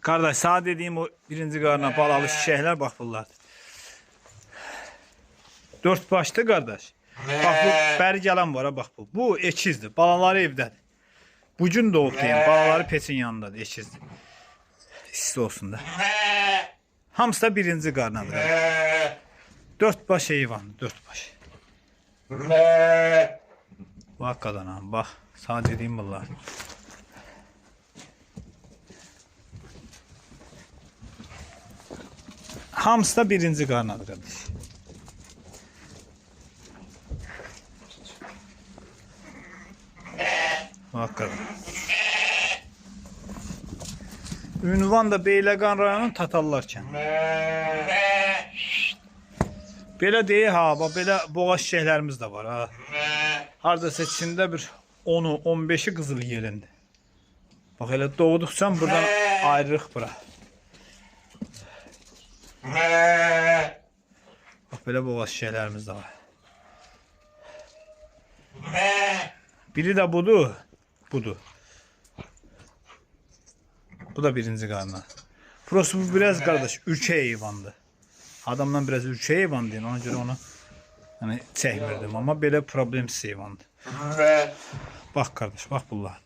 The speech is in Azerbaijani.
Kardeş sağ dediğim o birinci qarına balalı şişəklər bax bunlardır. 4 başlı kardeş. Bak bu bəri gələn var ha bax bu. Bu ekizdir. Balaları evdədir. Bugün doğub deyim. Balaları peçin yanındadır. Ekizdir. İsti olsun da. Hamısı da birinci qarnadır. 4 baş heyvan. 4 baş. Bak qadanam. Bak. Sana dediğim bunlar. Hamısı da birinci qarnadır kardeş. Bak qadan. Ünvan da Beyləqan rayonunun Tatallarkən. Belə deyil ha, bax belə boğaz şişəklərimiz də var ha. Hardasa içində bir 10'u 15'i qızıl yerində. Bax elə doğduqca buradan ayrırıq bura. Bax belə boğaz şişəklərimiz də var. Biri de budur. Budur. Bu da birinci qarna. Burası bu biraz kardeş ürkək heyvandır. Adamdan biraz ürkək heyvan deyim. Ona görə onu hani çəkmirdim. Ama belə problemsiz heyvandır. Bak kardeş bak bunlar.